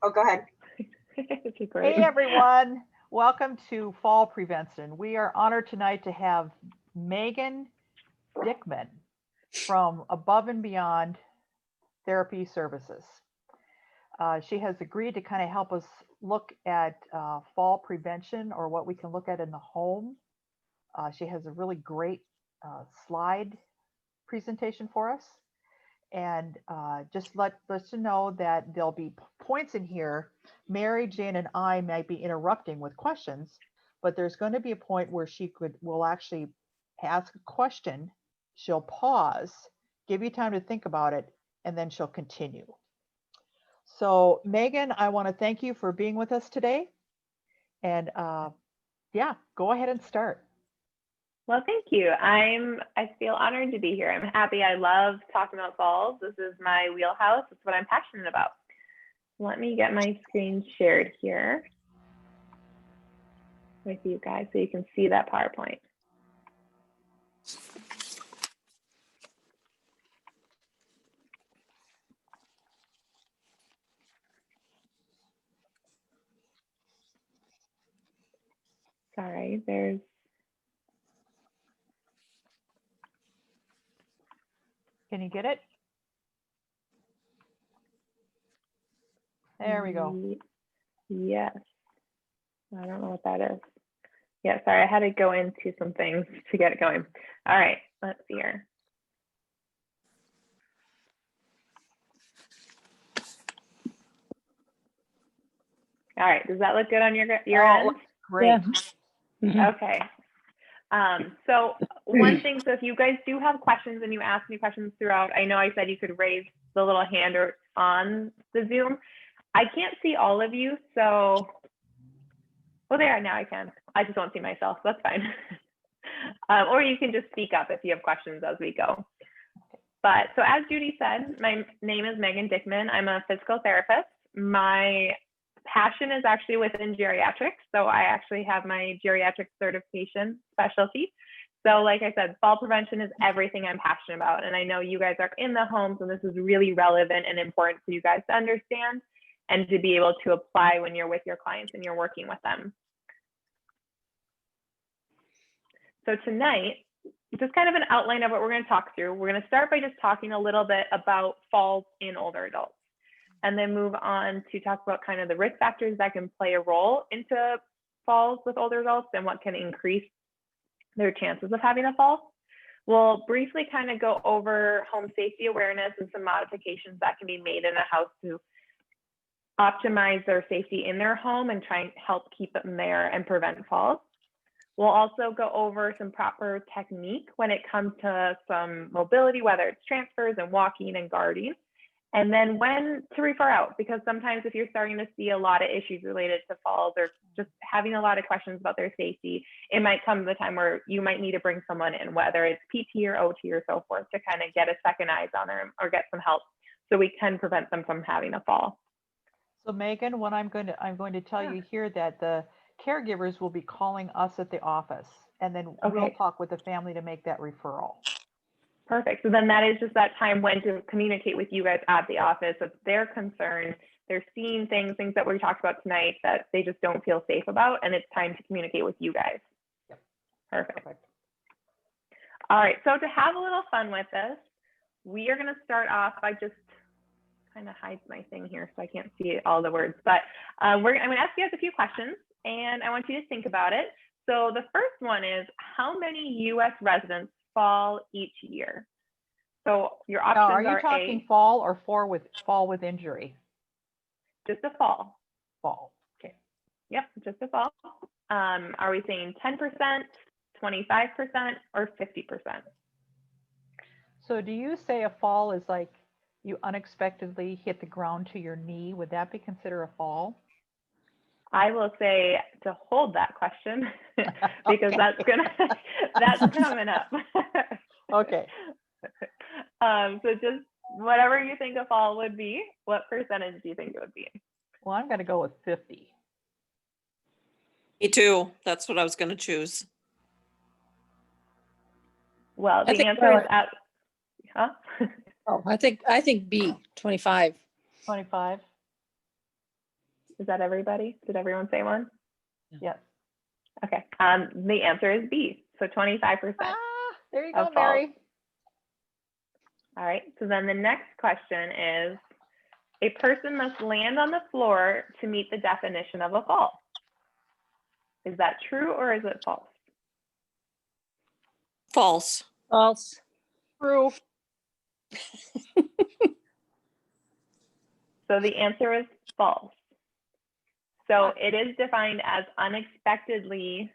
Oh, go ahead. Okay, great. Hey everyone, welcome to Fall Prevention. We are honored tonight to have Megan Dickman from Above and Beyond Therapy Services. She has agreed to kind of help us look at fall prevention or what we can look at in the home. She has a really great slide presentation for us. And just let you know that there'll be points in here. Mary Jane and I might be interrupting with questions, but there's going to be a point where will actually ask a question. She'll pause, give you time to think about it, and then she'll continue. So Megan, I want to thank you for being with us today. And yeah, go ahead and start. Well, thank you. I feel honored to be here. I'm happy. I love talking about falls. This is my wheelhouse. It's what I'm passionate about. Let me get my screen shared here with you guys so you can see that PowerPoint. Sorry, Can you get it? There we go. Yes. I don't know what that is. Yeah, sorry, I had to go into some things to get it going. All right, let's see here. All right, does that look good on your end? Great. Yeah. Mm-hmm. Okay. So one thing, so if you guys do have questions and you ask me questions throughout, I know I said you could raise the little hand or on the Zoom. I can't see all of you, so, well, there, now I can. I just don't see myself, so that's fine. Or you can just speak up if you have questions as we go. But so as Judy said, my name is Megan Dickman. I'm a physical therapist. My passion is actually within geriatrics. So I actually have my geriatric certification specialty. So like I said, fall prevention is everything I'm passionate about. And I know you guys are in the homes and this is really relevant and important for you guys to understand and to be able to apply when you're with your clients and you're working with them. So tonight, just kind of an outline of what we're going to talk through. We're going to start by just talking a little bit about falls in older adults, and then move on to talk about kind of the risk factors that can play a role into falls with older adults and what can increase their chances of having a fall. We'll briefly kind of go over home safety awareness and some modifications that can be made in a house to optimize their safety in their home and try and help keep them there and prevent falls. We'll also go over some proper technique when it comes to some mobility, whether it's transfers and walking and guarding, and then when to refer out, because sometimes if you're starting to see a lot of issues related to falls or just having a lot of questions about their safety, it might come to the time where you might need to bring someone in, whether it's PT or OT or so forth, to kind of get a second eyes on them or get some help so we can prevent them from having a fall. So Megan, what I'm going to tell you here that the caregivers will be calling us at the office, and then we'll talk with the family to make that referral. Perfect. So then that is just that time when to communicate with you guys at the office if they're concerned, they're seeing things that we talked about tonight that they just don't feel safe about, and it's time to communicate with you guys. Yep. Perfect. All right, so to have a little fun with this, we are going to start off by just kind of hide my thing here so I can't see all the words, but I'm going to ask you guys a few questions, and I want you to think about it. So the first one is, how many U.S. residents fall each year? So your options are Are you talking fall or fall with injury? Just a fall. Fall. Okay. Yep, just a fall. Are we saying 10%, 25%, or 50%? So do you say a fall is like you unexpectedly hit the ground to your knee? Would that be considered a fall? I will say to hold that question because that's coming up. Okay. So just whatever you think a fall would be, what percentage do you think it would be? Well, I'm going to go with 50. Me too. That's what I was going to choose. Well, the answer is at, Oh, I think B, 25. 25. Is that everybody? Did everyone say one? Yes. Okay. The answer is B. So 25%. Ah, there you Of go, Mary. All right. So then the next question is, a person must land on the floor to meet the definition of a fall. Is that true or is it false? False. False. True. So the answer is false. So it is defined as unexpectedly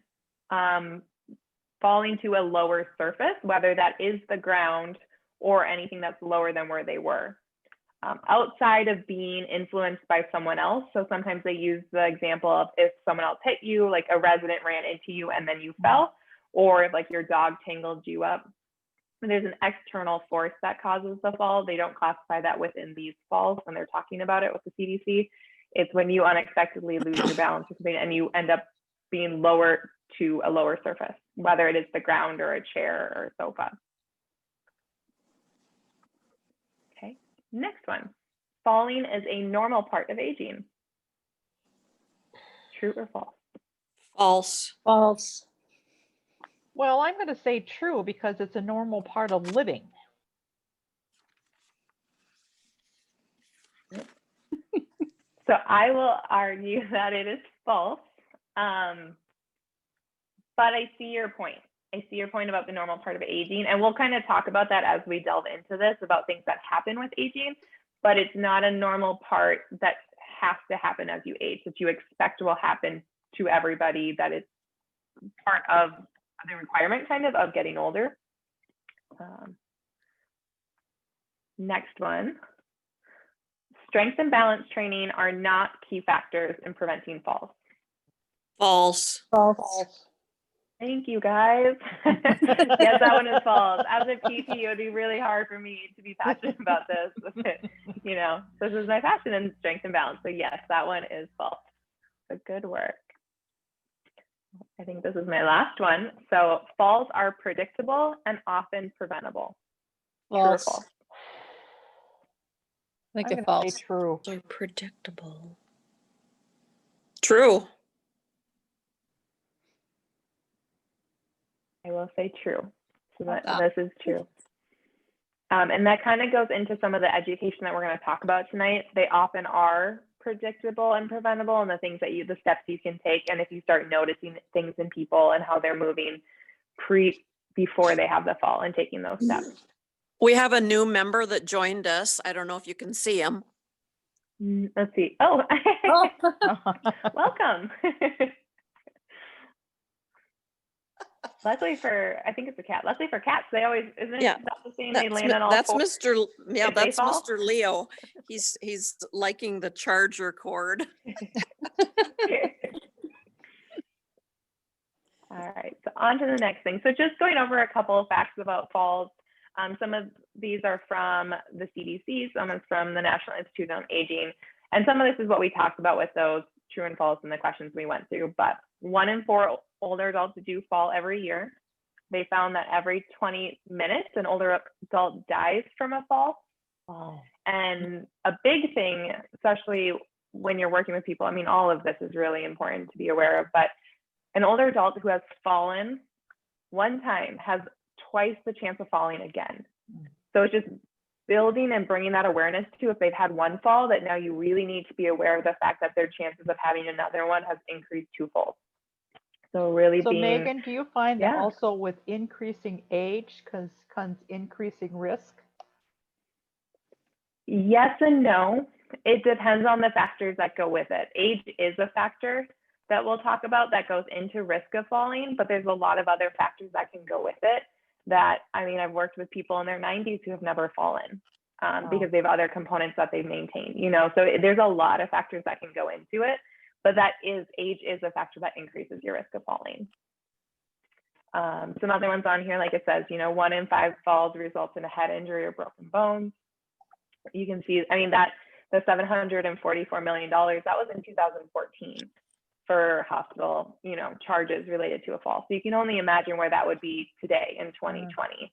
falling to a lower surface, whether that is the ground or anything that's lower than where they were. Outside of being influenced by someone else. So sometimes they use the example of if someone else hit you, like a resident ran into you and then you fell, or if like your dog tangled you up. There's an external force that causes the fall. They don't classify that within these falls when they're talking about it with the CDC. It's when you unexpectedly lose your balance or something and you end up being lower to a lower surface, whether it is the ground or a chair or a sofa. Okay, next one. Falling is a normal part of aging. True or false? False. False. Well, I'm going to say true because it's a normal part of living. So I will argue that it is false. But I see your point. I see your point about the normal part of aging. And we'll kind of talk about that as we delve into this, about things that happen with aging. But it's not a normal part that has to happen as you age, that you expect will happen to everybody, that it's part of the requirement kind of getting older. Next one. Strength and balance training are not key factors in preventing falls. False. False. Thank you, guys. Yes, that one is false. As a PT, it would be really hard for me to be passionate about this. You know, this is my passion in strength and balance. So yes, that one is false. So good work. I think this is my last one. So falls are predictable and often preventable. True or False. false? I think I'm it's going to false. say true. So predictable. True. I will say true. So that Ah. this is true. And that kind of goes into some of the education that we're going to talk about tonight. They often are predictable and preventable, and the steps you can take. And if you start noticing things in people and how they're moving before they have the fall and taking those steps. We have a new member that joined us. I don't know if you can see him. Let's see. Oh, Oh. welcome. Luckily I think it's a cat. Luckily for cats, they always, isn't Yeah, that the same? They That's, land on all that's fours. Mr. Yeah, if they that's fall? Mr. Leo. He's liking the charger cord. All right, so on to the next thing. So just going over a couple of facts about falls. Some of these are from the CDC, some is from the National Institute on Aging, and some of this is what we talked about with those true and false and the questions we went through. But 1 in 4 older adults do fall every year. They found that every 20 minutes, an older adult dies from a fall. Wow. And a big thing, especially when you're working with people, I mean, all of this is really important to be aware of, but an older adult who has fallen one time has twice the chance of falling again. So it's just building and bringing that awareness to, if they've had one fall, that now you really need to be aware of the fact that their chances of having another one has increased twofold. So really So being, Megan, do you find that Yeah. also with increasing age comes increasing risk? yes and no. It depends on the factors that go with it. Age is a factor that we'll talk about that goes into risk of falling, but there's a lot of other factors that can go with it that, I mean, I've worked with people in their 90s who have never fallen because they have other components that they've maintained, you know, so there's a lot of factors that can go into it, but age is a factor that increases your risk of falling. Some other ones on here, like it says, you know, 1 in 5 falls results in a head injury or broken bones. You can see, I mean, that the $744 million, that was in 2014 for hospital, you know, charges related to a fall. So you can only imagine where that would be today in 2020.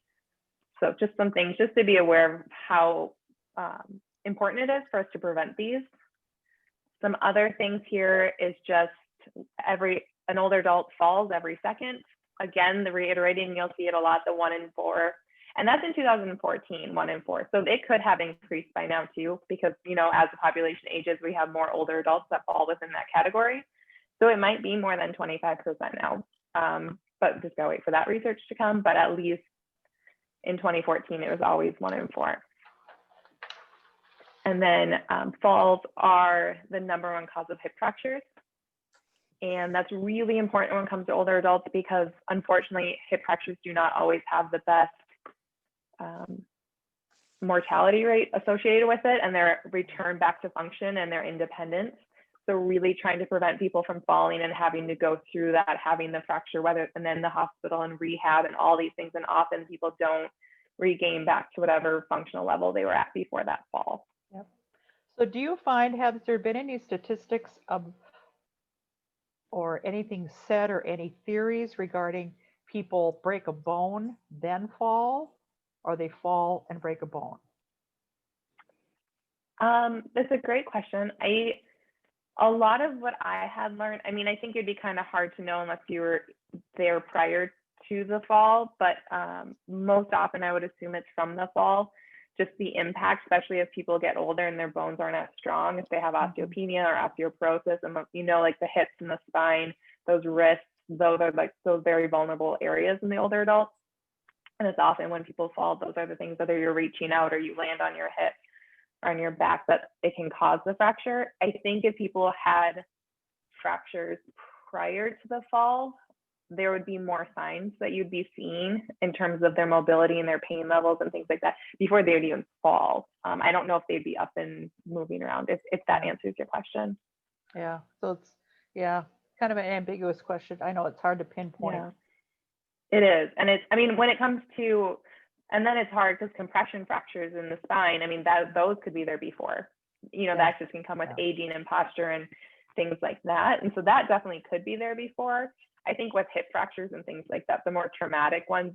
So just some things just to be aware of how important it is for us to prevent these. Some other things here is just an older adult falls every second. Again, the reiterating, you'll see it a lot, the 1 in 4. And that's in 2014, 1 in 4. So it could have increased by now too, because, you know, as the population ages, we have more older adults that fall within that category. So it might be more than 25% now. But just gotta wait for that research to come. But at least in 2014, it was always 1 in 4. And then falls are the #1 cause of hip fractures. And that's really important when it comes to older adults, because unfortunately, hip fractures do not always have the best mortality rate associated with it, and their return back to function and their independence. So really trying to prevent people from falling and having to go through that, having the fracture, and then the hospital and rehab and all these things. And often people don't regain back to whatever functional level they were at before that fall. Yep. So do you find, has there been any statistics or anything said or any theories regarding people break a bone, then fall, or they fall and break a bone? That's a great question. A lot of what I had learned, I mean, I think it'd be kind of hard to know unless you were there prior to the fall, but most often I would assume it's from the fall, just the impact, especially if people get older and their bones aren't as strong, if they have osteopenia or osteoporosis, and you know, like the hips and the spine, those wrists, those are like those very vulnerable areas in the older adults. And it's often when people fall, those are the things, whether you're reaching out or you land on your hip or on your back, that it can cause the fracture. I think if people had fractures prior to the fall, there would be more signs that you'd be seeing in terms of their mobility and their pain levels and things like that before they would even fall. I don't know if they'd be up and moving around, if that answers your question. Yeah, so it's, yeah, kind of an ambiguous question. I know it's hard to pinpoint. Yeah, it is. And it's, I mean, when it comes to, and then it's hard because compression fractures in the spine, I mean, those could be there before. You know, that just can come with aging and posture and things like that. And so that definitely could be there before. I think with hip fractures and things like that, the more traumatic ones,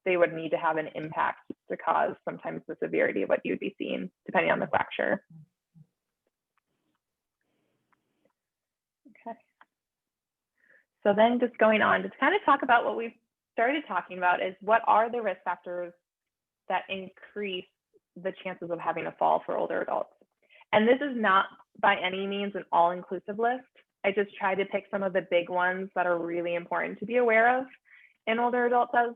they would need to have an impact to cause sometimes the severity of what you'd be seeing, depending on the fracture. Okay. So then just going on to kind of talk about what we've started talking about is what are the risk factors that increase the chances of having a fall for older adults. And this is not by any means an all-inclusive list. I just tried to pick some of the big ones that are really important to be aware of in older adults as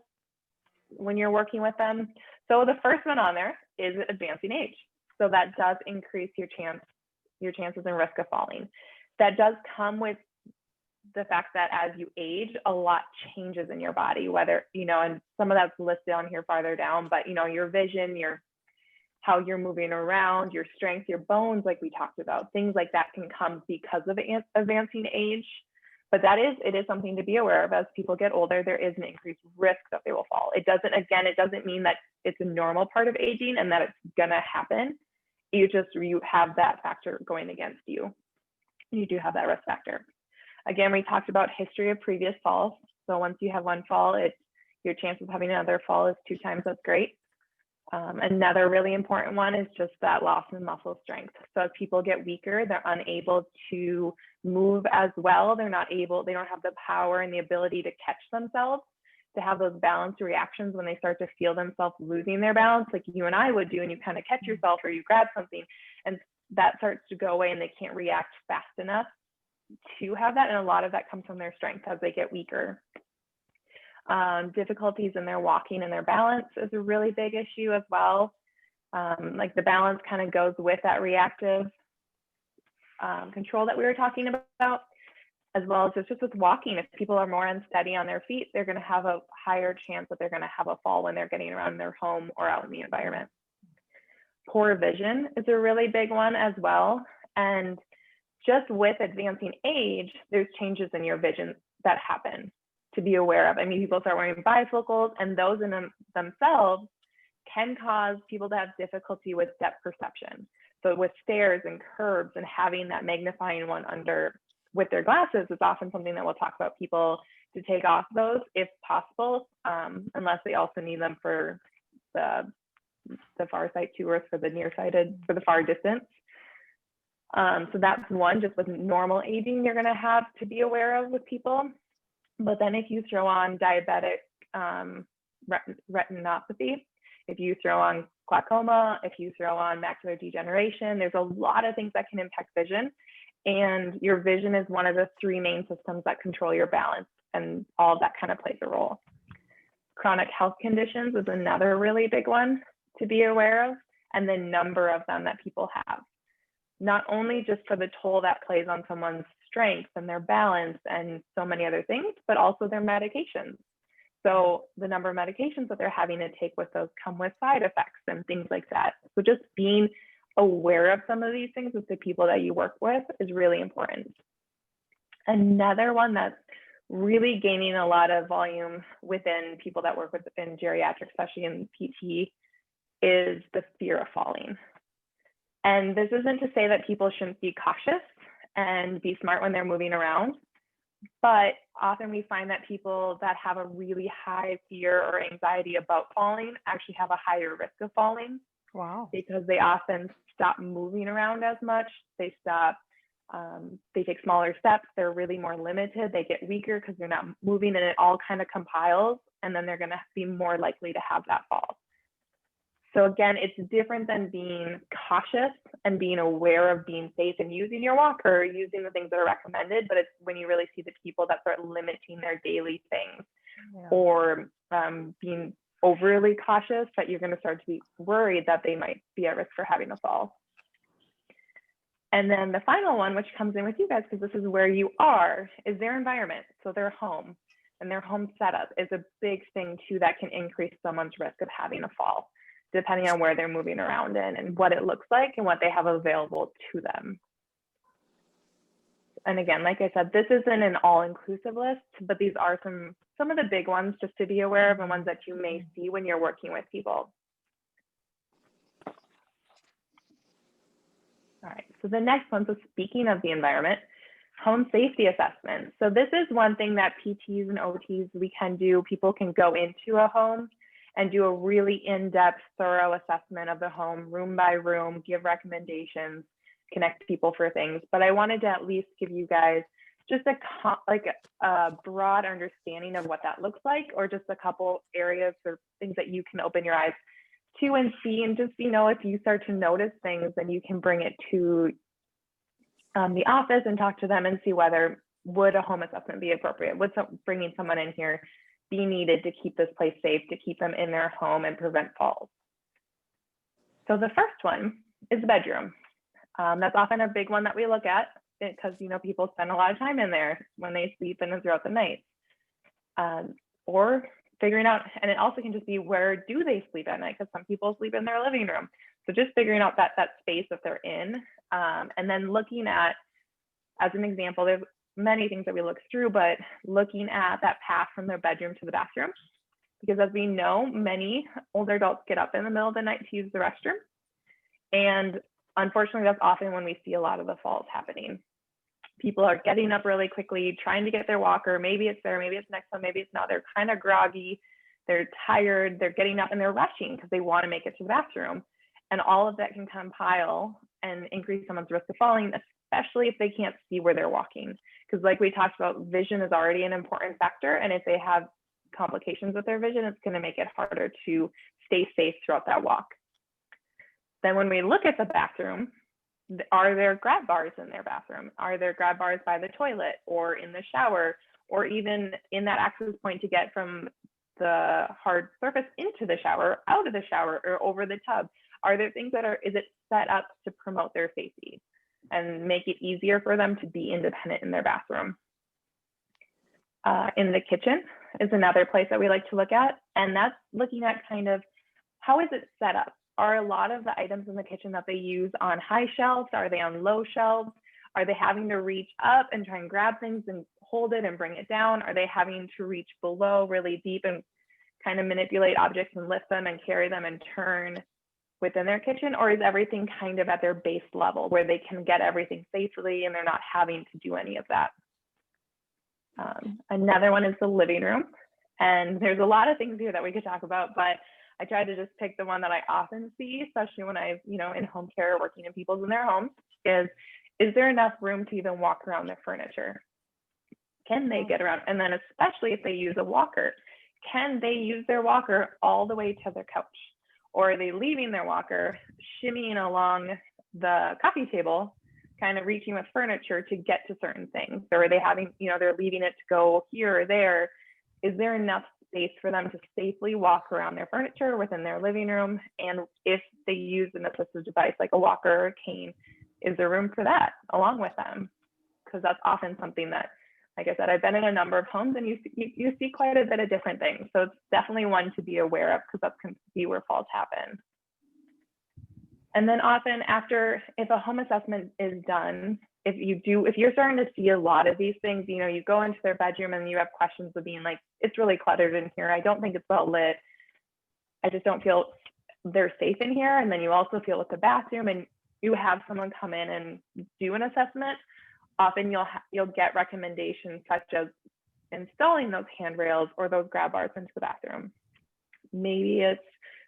when you're working with them. So the first one on there is advancing age. So that does increase your chances and risk of falling. That does come with the fact that as you age, a lot changes in your body, whether, you know, and some of that's listed on here farther down, but, you know, your vision, how you're moving around, your strength, your bones, like we talked about, things like that can come because of advancing age. But it is something to be aware of. As people get older, there is an increased risk that they will fall. It doesn't mean that it's a normal part of aging and that it's gonna happen. You have that factor going against you. You do have that risk factor. Again, we talked about history of previous falls. So once you have one fall, your chance of having another fall is 2 times as great. Another really important one is just that loss in muscle strength. So as people get weaker, they're unable to move as well. They don't have the power and the ability to catch themselves, to have those balance reactions when they start to feel themselves losing their balance, like you and I would do, and you kind of catch yourself or you grab something, and that starts to go away and they can't react fast enough to have that. And a lot of that comes from their strength as they get weaker. Difficulties in their walking and their balance is a really big issue as well. Like the balance kind of goes with that reactive control that we were talking about, as well as just with walking. If people are more unsteady on their feet, they're going to have a higher chance that they're going to have a fall when they're getting around their home or out in the environment. Poor vision is a really big one as well. And just with advancing age, there's changes in your vision that happen to be aware of. I mean, people start wearing bifocals, and those in themselves can cause people to have difficulty with depth perception. So with stairs and curbs and having that magnifying one with their glasses is often something that we'll talk about people to take off those if possible, unless they also need them for the far sight too, or for the nearsighted, for the far distance. So that's one, just with normal aging you're gonna have to be aware of with people. But then if you throw on diabetic retinopathy, if you throw on glaucoma, if you throw on macular degeneration, there's a lot of things that can impact vision. And your vision is one of the three main systems that control your balance, and all of that kind of plays a role. Chronic health conditions is another really big one to be aware of, and the number of them that people have. Not only just for the toll that plays on someone's strength and their balance and so many other things, but also their medications. So the number of medications that they're having to take with those come with side effects and things like that. So just being aware of some of these things with the people that you work with is really important. Another one that's really gaining a lot of volume within people that work within geriatrics, especially in PT, is the fear of falling. And this isn't to say that people shouldn't be cautious and be smart when they're moving around, but often we find that people that have a really high fear or anxiety about falling actually have a higher risk of falling. Wow. Because they often stop moving around as much. They stop, they take smaller steps. They're really more limited. They get weaker because they're not moving, and it all kind of compiles, and then they're going to be more likely to have that fall. So again, it's different than being cautious and being aware of being safe and using your walker, using the things that are recommended, but it's when you really see the people that start limiting their daily things, or being overly cautious, that you're going to start to be worried that they might be at risk for having a fall. And then the final one, which comes in with you guys, because this is where you are, is their environment. So their home and their home setup is a big thing too that can increase someone's risk of having a fall, depending on where they're moving around in and what it looks like and what they have available to them. And again, like I said, this isn't an all-inclusive list, but these are some of the big ones just to be aware of, and ones that you may see when you're working with people. All right, so the next one, so speaking of the environment, home safety assessment. So this is one thing that PTs and OTs we can do. People can go into a home and do a really in-depth, thorough assessment of the home, room by room, give recommendations, connect people for things. But I wanted to at least give you guys just a broad understanding of what that looks like, or just a couple areas or things that you can open your eyes to and see. And just, if you start to notice things, then you can bring it to the office and talk to them and see whether would a home assessment be appropriate? Would bringing someone in here be needed to keep this place safe, to keep them in their home and prevent falls? So the first one is the bedroom. That's often a big one that we look at, because people spend a lot of time in there when they sleep and throughout the night, or figuring out, and it also can just be, where do they sleep at night? Because some people sleep in their living room. So just figuring out that space that they're in, and then looking at, as an example, there's many things that we look through, but looking at that path from their bedroom to the bathroom, because as we know, many older adults get up in the middle of the night to use the restroom, and unfortunately, that's often when we see a lot of the falls happening. People are getting up really quickly, trying to get their walker. Maybe it's there, maybe it's next one, maybe it's not. They're kind of groggy, they're tired, they're getting up and they're rushing because they want to make it to the bathroom. And all of that can compile and increase someone's risk of falling, especially if they can't see where they're walking. Because like we talked about, vision is already an important factor. And if they have complications with their vision, it's going to make it harder to stay safe throughout that walk. Then when we look at the bathroom, are there grab bars in their bathroom? Are there grab bars by the toilet or in the shower, or even in that access point to get from the hard surface into the shower, out of the shower, or over the tub? Are there things that is it set up to promote their safety and make it easier for them to be independent in their bathroom? In the kitchen is another place that we like to look at, and that's looking at kind of how is it set up? Are a lot of the items in the kitchen that they use on high shelves? Are they on low shelves? Are they having to reach up and try and grab things and hold it and bring it down? Are they having to reach below really deep and kind of manipulate objects and lift them and carry them and turn within their kitchen? Or is everything kind of at their base level where they can get everything safely and they're not having to do any of that? Another one is the living room. And there's a lot of things here that we could talk about, but I try to just pick the one that I often see, especially when I'm, in home care, working in people's in their homes, is is there enough room to even walk around their furniture? Can they get around? And then especially if they use a walker, can they use their walker all the way to their couch? Or are they leaving their walker, shimmying along the coffee table, kind of reaching with furniture to get to certain things? Or are they having, they're leaving it to go here or there? Is there enough space for them to safely walk around their furniture within their living room? And if they use an assistive device like a walker or a cane, is there room for that along with them? Because that's often something that, like I said, I've been in a number of homes and you see quite a bit of different things. So it's definitely one to be aware of because that can be where falls happen. And then often after, if a home assessment is done, if you're starting to see a lot of these things, you go into their bedroom and you have questions of being like, it's really cluttered in here. I don't think it's well lit. I just don't feel they're safe in here. And then you also feel with the bathroom and you have someone come in and do an assessment. Often you'll get recommendations such as installing those handrails or those grab bars into the bathroom. Maybe it's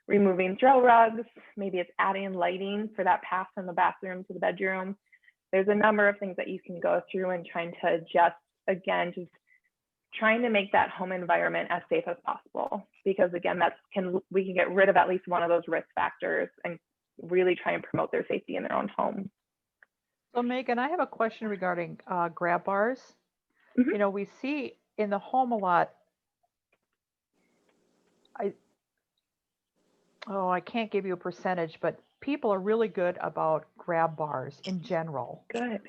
removing throw rugs. Maybe it's adding lighting for that path from the bathroom to the bedroom. There's a number of things that you can go through and trying to adjust, again, just trying to make that home environment as safe as possible. Because again, we can get rid of at least one of those risk factors and really try and promote their safety in their own home. So Megan, I have a question regarding grab bars. Mhm. We see in the home a lot. I can't give you a percentage, but people are really good about grab bars in general. Good.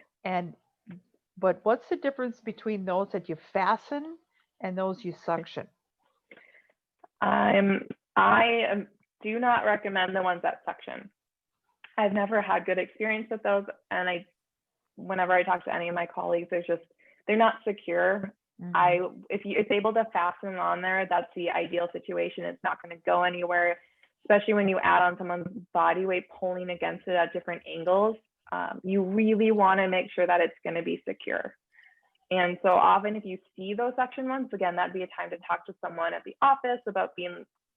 But what's the difference between those that you fasten and those you suction? I do not recommend the ones that suction. I've never had good experience with those, and whenever I talk to any of my colleagues, they're not secure. Mhm. If it's able to fasten on there, that's the ideal situation. It's not going to go anywhere, especially when you add on someone's body weight pulling against it at different angles. You really want to make sure that it's going to be secure. And so often if you see those suction ones, again, that'd be a time to talk to someone at the office about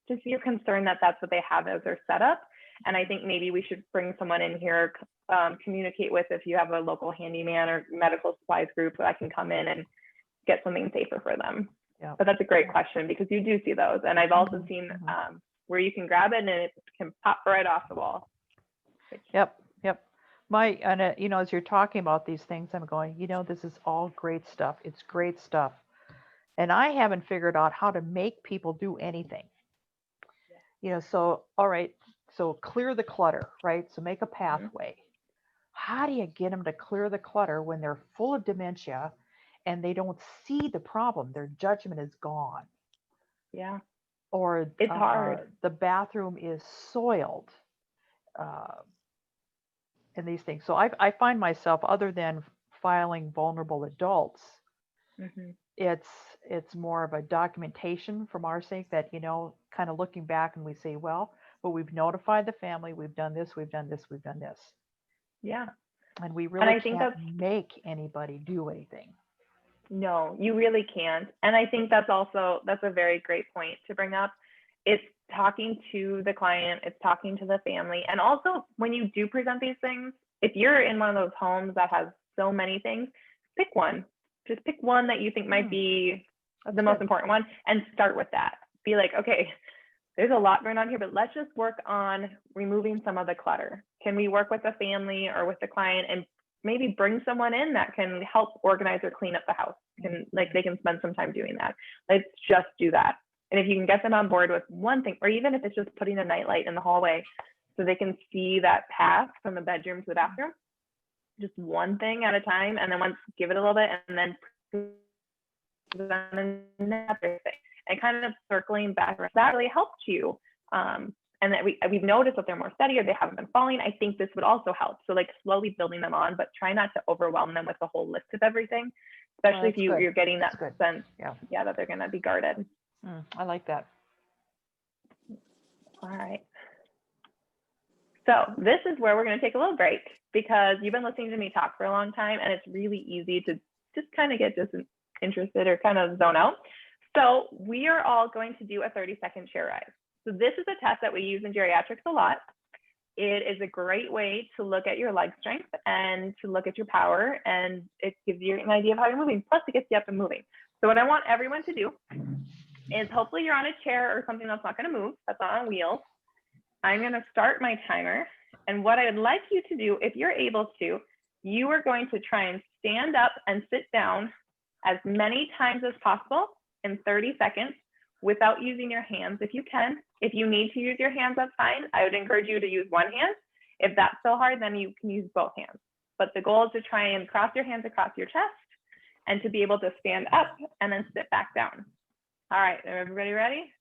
just your concern that that's what they have as their setup. And I think maybe we should bring someone in here, communicate with if you have a local handyman or medical supplies group that can come in and get something safer for them. Yeah. But that's a great question because you do see those. And I've also seen where you can grab it and it can pop right off the wall. Yep. As you're talking about these things, I'm going, this is all great stuff. It's great stuff. And I haven't figured out how to make people do anything. So, all right, so clear the clutter, right? So make a pathway. How do you get them to clear the clutter when they're full of dementia and they don't see the problem? Their judgment is gone. Yeah. Or it's hard. The bathroom is soiled. And these things. So I find myself, other than filing vulnerable adults, it's more of a documentation from our sake that, kind of looking back and we say, well, but we've notified the family, we've done this, we've done this, we've done this. Yeah. And we really can't make anybody do anything. No, you really can't. And I think that's a very great point to bring up. It's talking to the client, it's talking to the family. And also when you do present these things, if you're in one of those homes that has so many things, pick one. Just pick one that you think might be the most important one and start with that. Be like, okay, there's a lot going on here, but let's just work on removing some of the clutter. Can we work with the family or with the client and maybe bring someone in that can help organize or clean up the house? They can spend some time doing that. Let's just do that. And if you can get them on board with one thing, or even if it's just putting a nightlight in the hallway so they can see that path from the bedroom to the bathroom, just one thing at a time, and then give it a little bit, and then another thing, and kind of circling back. That really helped you. And that we've noticed that they're more steady or they haven't been falling. I think this would also help. So slowly building them on, but try not to overwhelm them with the whole list of everything, especially if you're getting that sense, that they're going to be guarded. I like that. All right. So this is where we're going to take a little break because you've been listening to me talk for a long time and it's really easy to just kind of get disinterested or kind of zone out. So we are all going to do a 30-second chair rise. So this is a test that we use in geriatrics a lot. it is a great way to look at your leg strength and to look at your power, and it gives you an idea of how you're moving. Plus, it gets you up and moving. So what I want everyone to do is, hopefully you're on a chair or something that's not going to move, that's not on wheels. I'm going to start my timer. And what I'd like you to do, if you're able to, you are going to try and stand up and sit down as many times as possible in 30 seconds without using your hands if you can. If you need to use your hands, that's fine. I would encourage you to use one hand. If that's so hard, then you can use both hands. But the goal is to try and cross your hands across your chest and to be able to stand up and then sit back down. All right, everybody ready?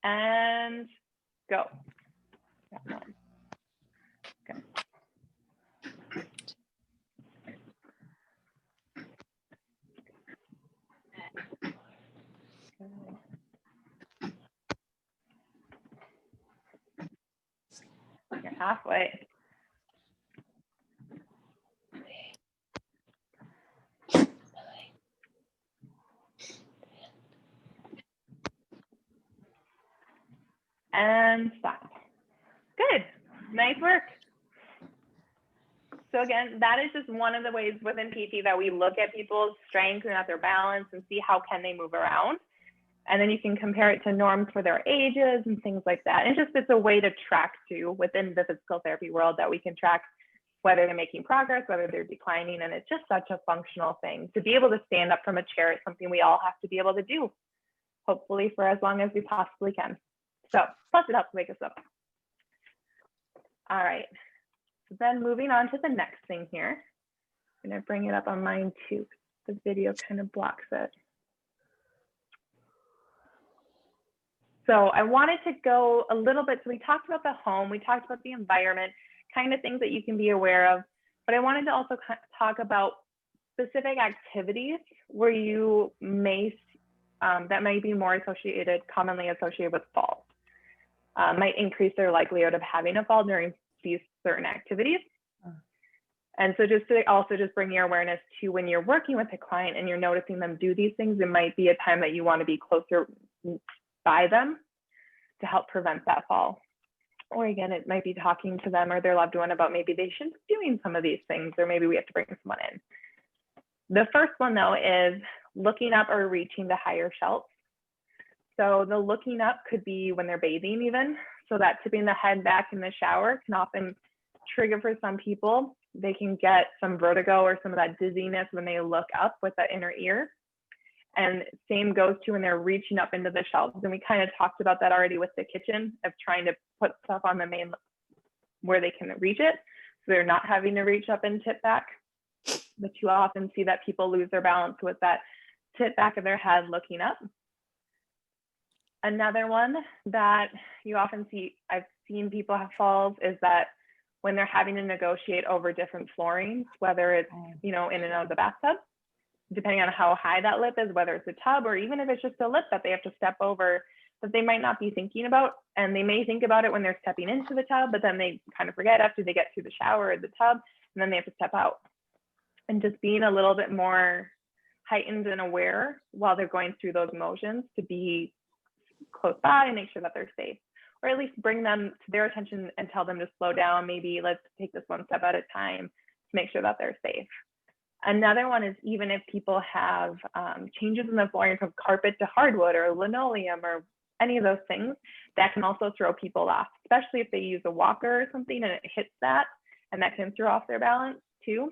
And go. Okay. You're halfway. And stop. Good. Nice work. So again, that is just one of the ways within PT that we look at people's strength and at their balance and see how can they move around. And then you can compare it to norms for their ages and things like that. And it's a way to track too within the physical therapy world, that we can track whether they're making progress, whether they're declining. And it's just such a functional thing. To be able to stand up from a chair is something we all have to be able to do, hopefully for as long as we possibly can. So plus it helps wake us up. All right. So then moving on to the next thing here. I'm going to bring it up on mine too. The video kind of blocks it. So I wanted to go a little bit, so we talked about the home, we talked about the environment, kind of things that you can be aware of, but I wanted to also talk about specific activities where you may, that might be more associated, commonly associated with falls, might increase their likelihood of having a fall during these certain activities. And so just to also just bring your awareness to when you're working with a client and you're noticing them do these things, it might be a time that you want to be closer by them to help prevent that fall. Or again, it might be talking to them or their loved one about maybe they shouldn't be doing some of these things, or maybe we have to bring someone in. The first one though is looking up or reaching the higher shelves. So the looking up could be when they're bathing even. So that tipping the head back in the shower can often trigger for some people. They can get some vertigo or some of that dizziness when they look up with that inner ear. And same goes to when they're reaching up into the shelves. And we kind of talked about that already with the kitchen, of trying to put stuff on the main where they can reach it, so they're not having to reach up and tip back. But you often see that people lose their balance with that tip back of their head looking up. Another one that you often see, I've seen people have falls, is that when they're having to negotiate over different floorings, whether it's, you know, in and out of the bathtub, depending on how high that lip is, whether it's a tub or even if it's just a lip that they have to step over, that they might not be thinking about. And they may think about it when they're stepping into the tub, but then they kind of forget after they get through the shower or the tub, and then they have to step out. And just being a little bit more heightened and aware while they're going through those motions, to be close by and make sure that they're safe, or at least bring them to their attention and tell them to slow down. Maybe let's take this one step at a time to make sure that they're safe. Another one is even if people have changes in the flooring from carpet to hardwood or linoleum or any of those things, that can also throw people off, especially if they use a walker or something and it hits that, and that can throw off their balance too.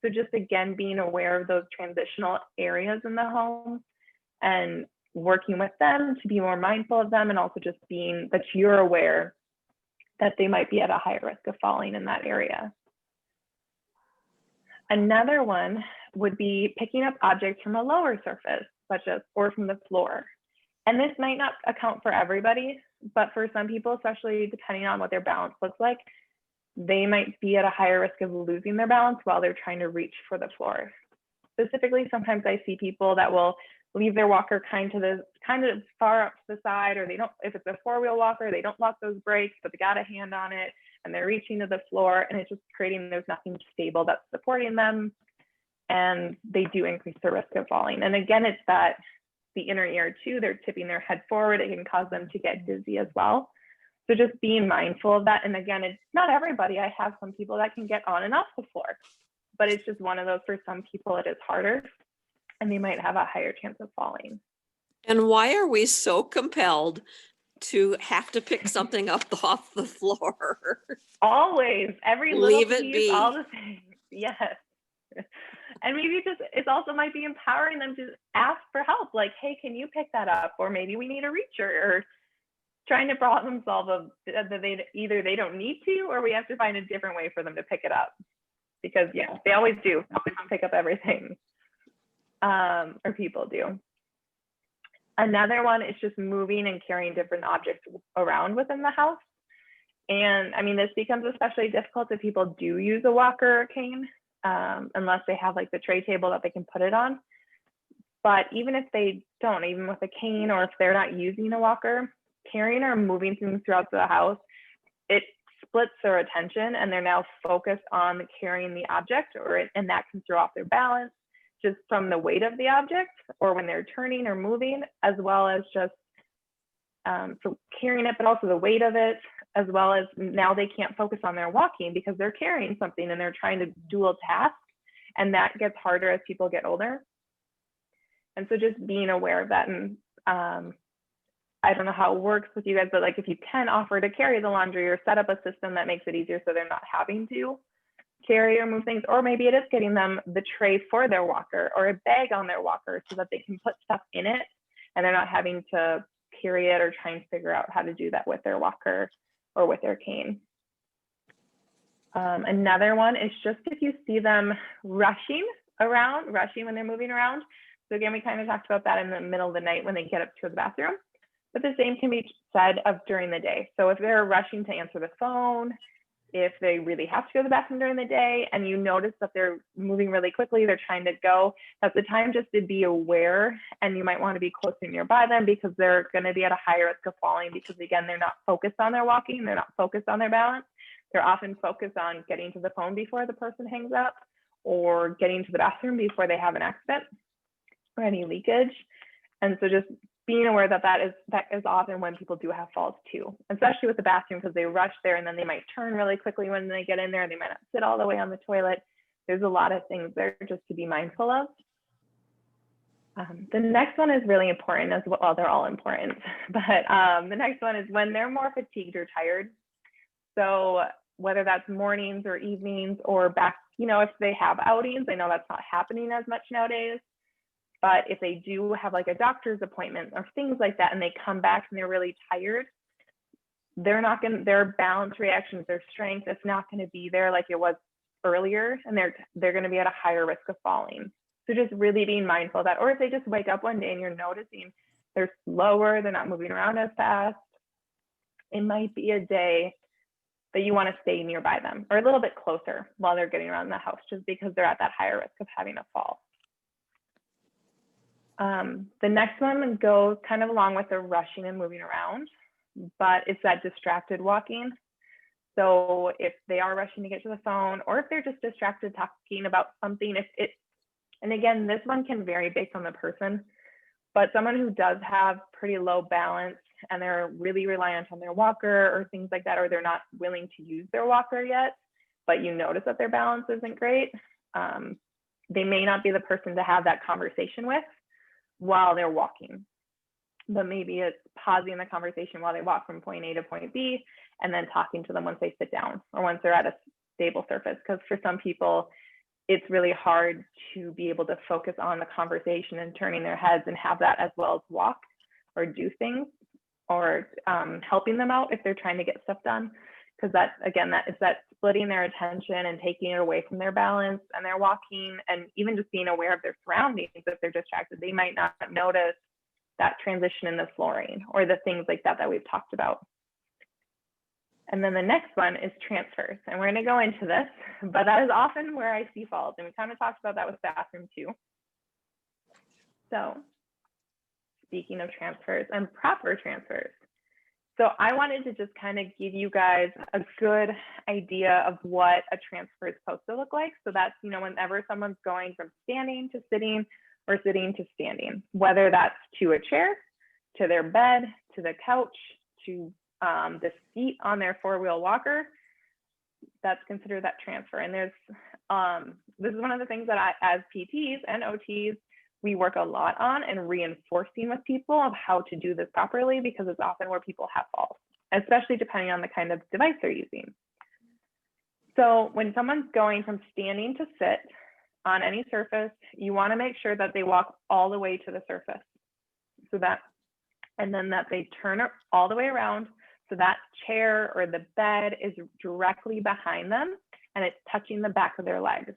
So just again, being aware of those transitional areas in the home and working with them to be more mindful of them, and also just being that you're aware that they might be at a higher risk of falling in that area. Another one would be picking up objects from a lower surface, such as, or from the floor. And this might not account for everybody, but for some people, especially depending on what their balance looks like, they might be at a higher risk of losing their balance while they're trying to reach for the floor. Specifically, sometimes I see people that will leave their walker kind of far up to the side, or they don't, if it's a four-wheel walker, they don't lock those brakes, but they got a hand on it and they're reaching to the floor, and it's just creating, there's nothing stable that's supporting them, and they do increase the risk of falling. And again, it's that the inner ear too, they're tipping their head forward, it can cause them to get dizzy as well. So just being mindful of that. And again, it's not everybody. I have some people that can get on and off the floor, but it's just one of those, for some people it is harder and they might have a higher chance of falling. And why are we so compelled to have to pick something up off the floor? Always, every little Leave it piece, all be. the things. Yes. And maybe just, it also might be empowering them to ask for help. Like, hey, can you pick that up? Or maybe we need a reacher, or trying to problem solve that they either they don't need to, or we have to find a different way for them to pick it up. Because yeah, they always do. Always pick up everything. Or people do. Another one is just moving and carrying different objects around within the house. And I mean, this becomes especially difficult if people do use a walker or cane, unless they have like the tray table that they can put it on. But even if they don't, even with a cane, or if they're not using a walker, carrying or moving things throughout the house, it splits their attention and they're now focused on carrying the object, and that can throw off their balance just from the weight of the object, or when they're turning or moving, as well as just so carrying it, but also the weight of it, as well as now they can't focus on their walking because they're carrying something and they're trying to dual task, and that gets harder as people get older. And so just being aware of that. And I don't know how it works with you guys, but like if you can offer to carry the laundry or set up a system that makes it easier so they're not having to carry or move things, or maybe it is getting them the tray for their walker or a bag on their walker so that they can put stuff in it and they're not having to carry it or try and figure out how to do that with their walker or with their cane. Another one is just if you see them rushing when they're moving around. So again, we kind of talked about that in the middle of the night when they get up to the bathroom, but the same can be said of during the day. So if they're rushing to answer the phone, if they really have to go to the bathroom during the day and you notice that they're moving really quickly, they're trying to go, that's the time just to be aware, and you might want to be closer nearby them because they're going to be at a higher risk of falling because again, they're not focused on their walking, they're not focused on their balance. They're often focused on getting to the phone before the person hangs up or getting to the bathroom before they have an accident or any leakage. And so just being aware that that is often when people do have falls too, especially with the bathroom, because they rush there and then they might turn really quickly when they get in there. They might not sit all the way on the toilet. There's a lot of things there just to be mindful of. The next one is really important as well. They're all important, but the next one is when they're more fatigued or tired. So whether that's mornings or evenings or back, if they have outings, I know that's not happening as much nowadays. But if they do have like a doctor's appointment or things like that, and they come back and they're really tired, their balance reactions, their strength, it's not going to be there like it was earlier, and they're going to be at a higher risk of falling. So just really being mindful of that. Or if they just wake up one day and you're noticing they're slower, they're not moving around as fast, it might be a day that you want to stay nearby them or a little bit closer while they're getting around the house, just because they're at that higher risk of having a fall. The next one goes kind of along with the rushing and moving around, but it's that distracted walking. So if they are rushing to get to the phone, or if they're just distracted talking about something, and again, this one can vary based on the person, but someone who does have pretty low balance and they're really reliant on their walker or things like that, or they're not willing to use their walker yet, but you notice that their balance isn't great, they may not be the person to have that conversation with while they're walking, but maybe it's pausing the conversation while they walk from point A to point B and then talking to them once they sit down or once they're at a stable surface. Because for some people, it's really hard to be able to focus on the conversation and turning their heads and have that as well as walk or do things or helping them out if they're trying to get stuff done. Because that, again, that is that splitting their attention and taking it away from their balance and their walking, and even just being aware of their surroundings. If they're distracted, they might not notice that transition in the flooring or the things like that we've talked about. And then the next one is transfers. And we're going to go into this, but that is often where I see falls. And we kind of talked about that with bathroom too. So speaking of transfers and proper transfers. So I wanted to just kind of give you guys a good idea of what a transfer is supposed to look like. So that's, whenever someone's going from standing to sitting or sitting to standing, whether that's to a chair, to their bed, to the couch, to the seat on their four-wheel walker, that's considered that transfer. And this is one of the things that as PTs and OTs, we work a lot on and reinforcing with people of how to do this properly, because it's often where people have falls, especially depending on the kind of device they're using. So when someone's going from standing to sit on any surface, you want to make sure that they walk all the way to the surface. And then that they turn all the way around, so that chair or the bed is directly behind them and it's touching the back of their legs.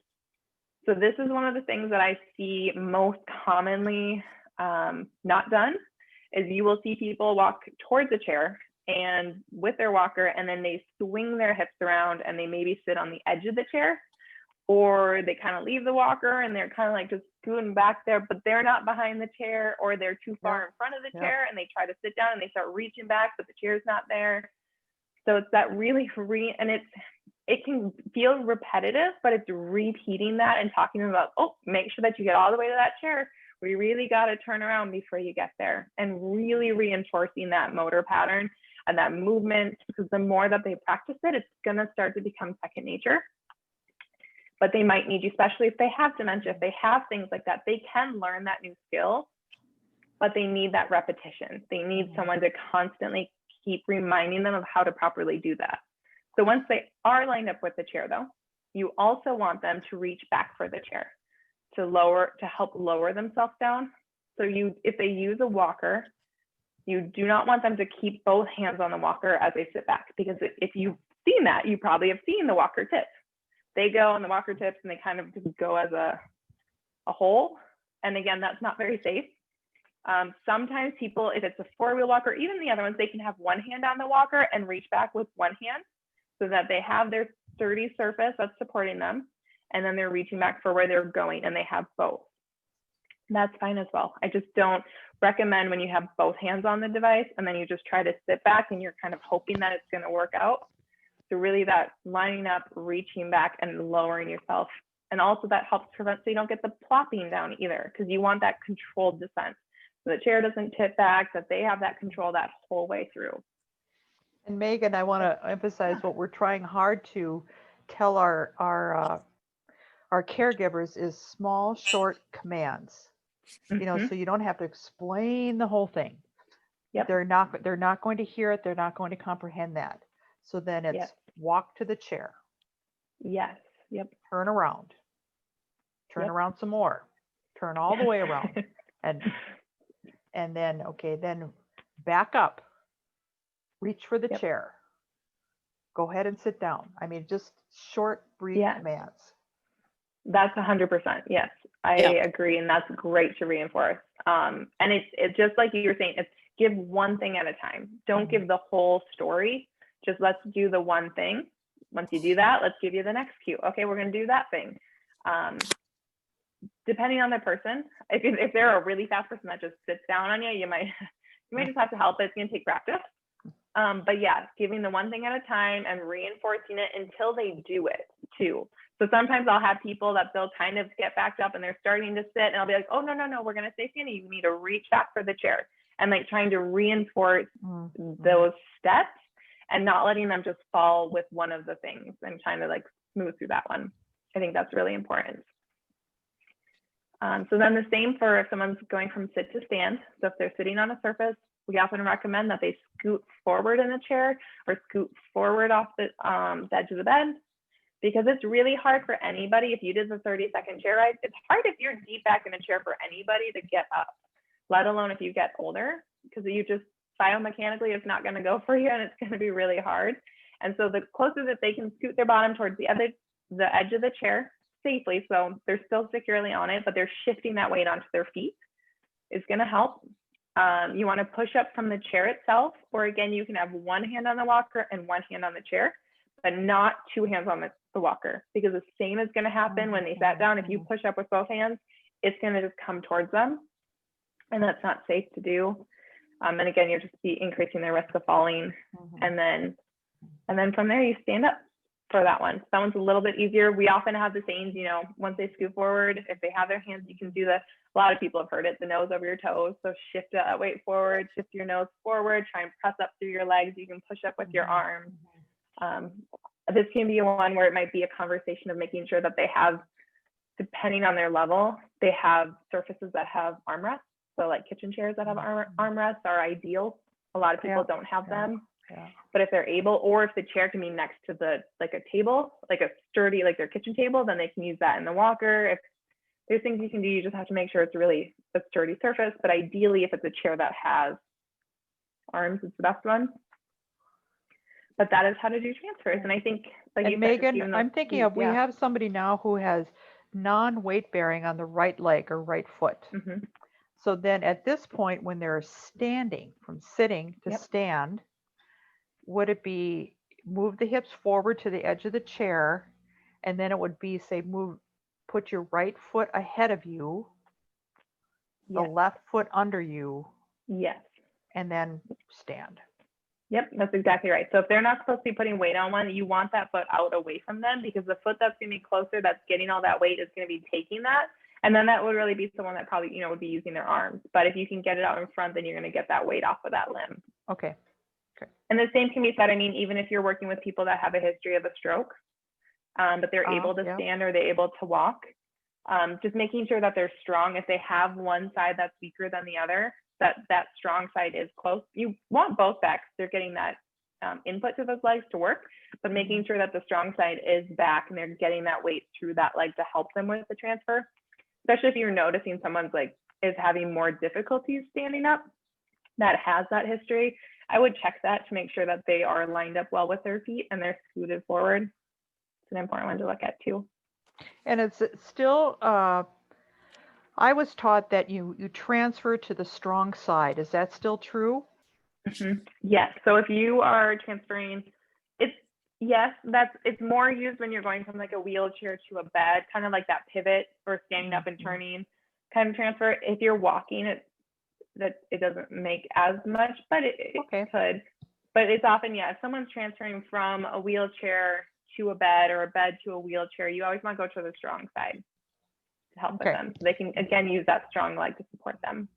So this is one of the things that I see most commonly not done, is you will see people walk towards the chair and with their walker, and then they swing their hips around and they maybe sit on the edge of the chair, or they kind of leave the walker and they're kind of like just scooting back there, but they're not behind the chair, or they're too far in front of the chair and they try to sit down and they start reaching back, but the chair's not there. So it's that really and it can feel repetitive, but it's repeating that and talking about, oh, make sure that you get all the way to that chair. We really got to turn around before you get there, and really reinforcing that motor pattern and that movement, because the more that they practice it, it's going to start to become second nature. But they might need you, especially if they have dementia, if they have things like that, they can learn that new skill, but they need that repetition. They need someone to constantly keep reminding them of how to properly do that. So once they are lined up with the chair though, you also want them to reach back for the chair to help lower themselves down. So if they use a walker, you do not want them to keep both hands on the walker as they sit back, because if you've seen that, you probably have seen the walker tip. They go on the walker tips and they kind of just go as a hole. And again, that's not very safe. Sometimes people, if it's a four-wheel walker, even the other ones, they can have one hand on the walker and reach back with one hand, so that they have their sturdy surface that's supporting them, and then they're reaching back for where they're going, and they have both. That's fine as well. I just don't recommend when you have both hands on the device and then you just try to sit back and you're kind of hoping that it's going to work out. So really that lining up, reaching back and lowering yourself. And also that helps prevent, so you don't get the plopping down either, because you want that controlled descent. So the chair doesn't tip back, that they have that control that whole way through. And Megan, I want to emphasize what we're trying hard to tell our caregivers is small, short commands. You know, so you don't have to explain the whole thing. Yep. They're not going to hear it. They're not going to comprehend that. So then it's walk to the chair. Yes. Yep. Turn around. Turn around some more. Turn all the way around. And then, okay, then back up. Reach for the chair. Go ahead and sit down. I mean, just short, brief commands. That's 100%. Yes, I agree. And that's great to reinforce. And it's just like you were saying, it's give one thing at a time. Don't give the whole story. Just let's do the one thing. Once you do that, let's give you the next cue. Okay, we're going to do that thing. Depending on the person, if they're a really fast person that just sits down on you, you might just have to help it. It's going to take practice. But yeah, giving the one thing at a time and reinforcing it until they do it too. So sometimes I'll have people that they'll kind of get backed up and they're starting to sit, and I'll be like, oh, no, we're going to stay standing. You need to reach back for the chair, and like trying to reinforce those steps and not letting them just fall with one of the things and trying to like smooth through that one. I think that's really important. So then the same for if someone's going from sit to stand. So if they're sitting on a surface, we often recommend that they scoot forward in the chair or scoot forward off the edge of the bed, because it's really hard for anybody. If you did the 30-second chair ride, it's hard if you're deep back in a chair for anybody to get up, let alone if you get older, because you just biomechanically, it's not going to go for you and it's going to be really hard. And so the closer that they can scoot their bottom towards the edge of the chair safely, so they're still securely on it, but they're shifting that weight onto their feet, is going to help. You want to push up from the chair itself, or again, you can have one hand on the walker and one hand on the chair, but not two hands on the walker, because the same is going to happen when they sat down. If you push up with both hands, it's going to just come towards them, and that's not safe to do. And again, you're just increasing their risk of falling. And then from there, you stand up. for that one. That one's a little bit easier. We often have the sayings, you know, once they scoot forward, if they have their hands, you can do a lot of people have heard it, the nose over your toes. So shift that weight forward, shift your nose forward, try and press up through your legs. You can push up with your arms. This can be one where it might be a conversation of making sure that they have, depending on their level, they have surfaces that have armrests. So like kitchen chairs that have armrests are ideal. A lot of people don't have them. Yeah. But if they're able, or if the chair can be next to the, like a table, like a sturdy, like their kitchen table, then they can use that in the walker. If there's things you can do, you just have to make sure it's really a sturdy surface. But ideally, if it's a chair that has arms, it's the best one. But that is how to do transfers. And I think, like And you said, Megan, even though- I'm thinking of, we yeah. have somebody now who has non-weight bearing on the right leg or right foot. Mhm. So then at this point, when they're standing, from sitting to Yep. stand, would it be move the hips forward to the edge of the chair, and then it would be, say, put your right foot ahead of you, the Yes. left foot under you, Yes. and then stand. Yep, that's exactly right. So if they're not supposed to be putting weight on one, you want that foot out away from them, because the foot that's going to be closer, that's getting all that weight, is going to be taking that. And then that would really be someone that probably, you know, would be using their arms. But if you can get it out in front, then you're going to get that weight off of that limb. Okay. And the same can be said, I mean, even if you're working with people that have a history of a stroke, but they're able to Yeah. stand or they're able to walk, just making sure that they're strong. If they have one side that's weaker than the other, that strong side is close. You want both back, they're getting that input to those legs to work, but making sure that the strong side is back and they're getting that weight through that leg to help them with the transfer. Especially if you're noticing someone's like is having more difficulties standing up, that has that history, I would check that to make sure that they are lined up well with their feet and they're scooted forward. It's an important one to look at too. And it's still, I was taught that you transfer to the strong side. Is that still true? Mm-hmm. Yes. So if you are transferring, it's more used when you're going from like a wheelchair to a bed, kind of like that pivot or standing up and turning kind of transfer. If you're walking, it doesn't make as much, but it could. But it's often, if someone's transferring from a wheelchair to a bed or a bed to a wheelchair, you always want to go to the strong side to help with them. So they can, again, use that strong leg to support them.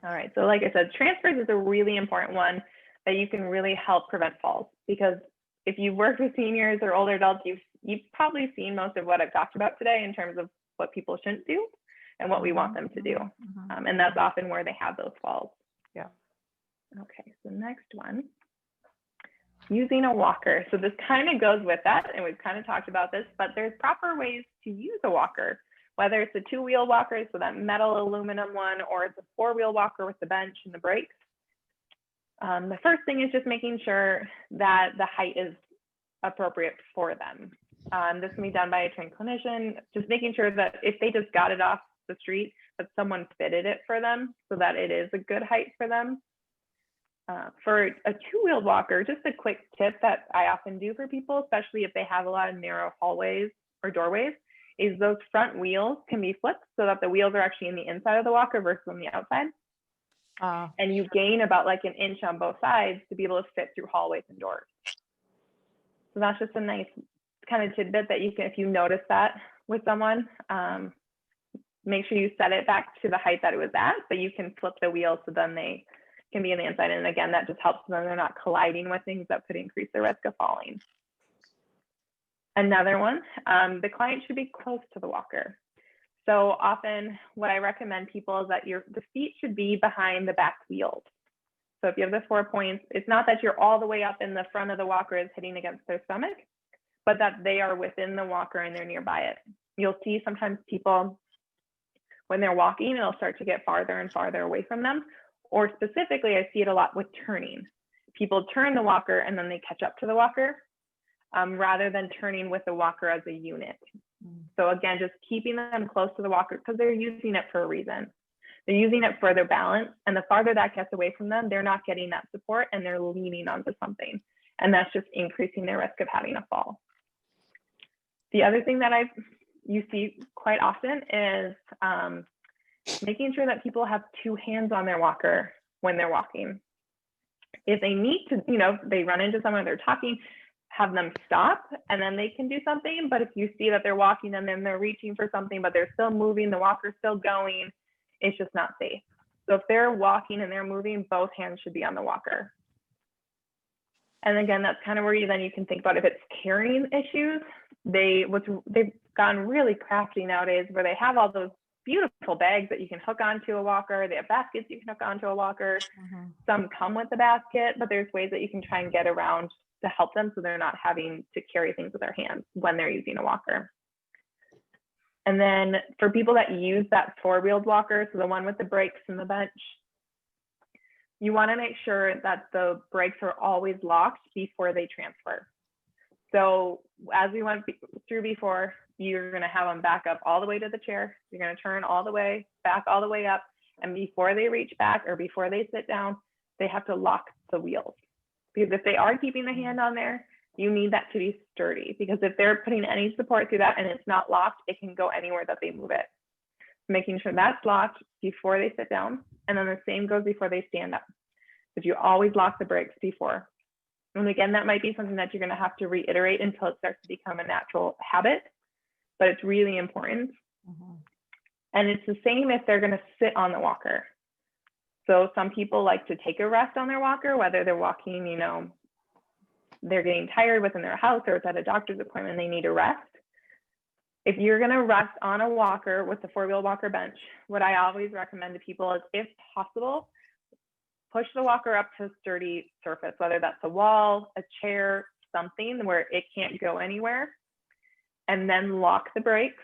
All right, so like I said, transfers is a really important one that you can really help prevent falls, because if you work with seniors or older adults, you've probably seen most of what I've talked about today in terms of what people shouldn't do and what we want them to do. And that's often where they have those falls. Yeah. Okay, so next one, using a walker. So this kind of goes with that, and we've kind of talked about this, but there's proper ways to use a walker, whether it's a two-wheel walker, so that metal aluminum one, or it's a four-wheel walker with the bench and the brakes. The first thing is just making sure that the height is appropriate for them. This can be done by a trained clinician, just making sure that if they just got it off the street, that someone fitted it for them so that it is a good height for them. For a two-wheeled walker, just a quick tip that I often do for people, especially if they have a lot of narrow hallways or doorways, is those front wheels can be flipped so that the wheels are actually in the inside of the walker versus on the outside. And you gain about like an inch on both sides to be able to fit through hallways and doors. So that's just a nice kind of tidbit that you can, if you notice that with someone, make sure you set it back to the height that it was at, but you can flip the wheels so then they can be on the inside. And again, that just helps them, they're not colliding with things that could increase the risk of falling. Another one, the client should be close to the walker. So often what I recommend people is that the feet should be behind the back wheels. So if you have the 4 points, it's not that you're all the way up in the front of the walker is hitting against their stomach, but that they are within the walker and they're nearby it. You'll see sometimes people, when they're walking, it'll start to get farther and farther away from them. Or specifically, I see it a lot with turning. People turn the walker and then they catch up to the walker rather than turning with the walker as a unit. So again, just keeping them close to the walker because they're using it for a reason. They're using it for their balance, and the farther that gets away from them, they're not getting that support and they're leaning onto something. And that's just increasing their risk of having a fall. The other thing that you see quite often is making sure that people have two hands on their walker when they're walking. If they need to, you know, they run into someone, they're talking, have them stop and then they can do something. But if you see that they're walking and then they're reaching for something, but they're still moving, the walker's still going, it's just not safe. So if they're walking and they're moving, both hands should be on the walker. And again, that's kind of where you can think about if it's carrying issues. They've gotten really crafty nowadays where they have all those beautiful bags that you can hook onto a walker. They have baskets you can hook onto a walker. Some come with the basket, but there's ways that you can try and get around to help them so they're not having to carry things with their hands when they're using a walker. And then for people that use that four-wheeled walker, so the one with the brakes and the bench, you want to make sure that the brakes are always locked before they transfer. So as we went through before, you're going to have them back up all the way to the chair. You're going to turn all the way back, all the way up. And before they reach back or before they sit down, they have to lock the wheels. Because if they are keeping the hand on there, you need that to be sturdy. Because if they're putting any support through that and it's not locked, it can go anywhere that they move it. Making sure that's locked before they sit down. And then the same goes before they stand up. But you always lock the brakes before. And again, that might be something that you're going to have to reiterate until it starts to become a natural habit, but it's really important. And it's the same if they're going to sit on the walker. So some people like to take a rest on their walker, whether they're walking, you know, they're getting tired within their house or it's at a doctor's appointment, they need a rest. If you're going to rest on a walker with the four-wheel walker bench, what I always recommend to people is, if possible, push the walker up to a sturdy surface, whether that's a wall, a chair, something where it can't go anywhere, and then lock the brakes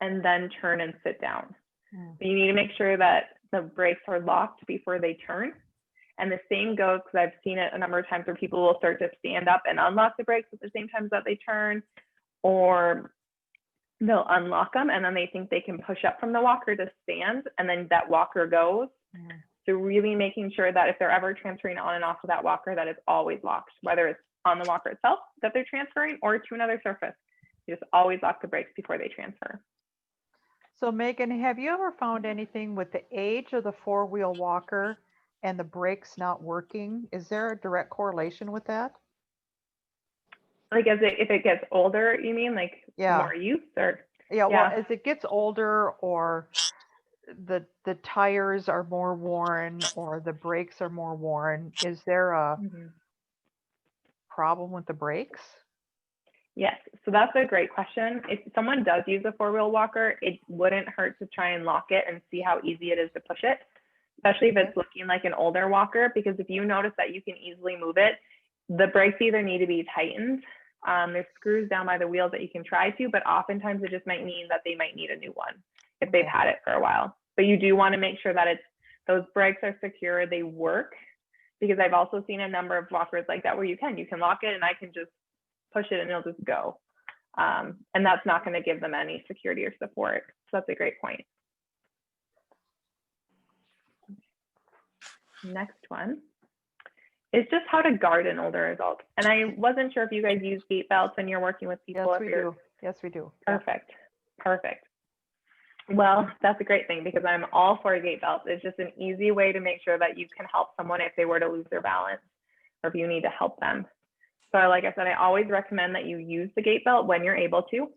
and then turn and sit down. But you need to make sure that the brakes are locked before they turn. And the same goes, because I've seen it a number of times where people will start to stand up and unlock the brakes at the same time that they turn, or they'll unlock them and then they think they can push up from the walker to stand, and then that walker goes. So really making sure that if they're ever transferring on and off of that walker, that it's always locked, whether it's on the walker itself that they're transferring or to another surface. You just always lock the brakes before they transfer. So Megan, have you ever found anything with the age of the four-wheel walker and the brakes not working? Is there a direct correlation with that? Like if it gets older, you mean like more use or? Yeah, well, as it gets older, or the tires are more worn or the brakes are more worn, is there a problem with the brakes? Yes, so that's a great question. If someone does use a four-wheel walker, it wouldn't hurt to try and lock it and see how easy it is to push it, especially if it's looking like an older walker, because if you notice that you can easily move it, the brakes either need to be tightened. There's screws down by the wheels that you can try to, but oftentimes it just might mean that they might need a new one if they've had it for a while. But you do want to make sure that those brakes are secure, they work, because I've also seen a number of walkers like that where you can lock it and I can just push it and it'll just go. And that's not going to give them any security or support. So that's a great point. Next one is just how to guard an older adult. And I wasn't sure if you guys use gait belts when you're working with people. Yes, we do. Yes, we do. Perfect. Perfect. Well, that's a great thing, because I'm all for a gait belt. It's just an easy way to make sure that you can help someone if they were to lose their balance or if you need to help them. So like I said, I always recommend that you use the gait belt when you're able to,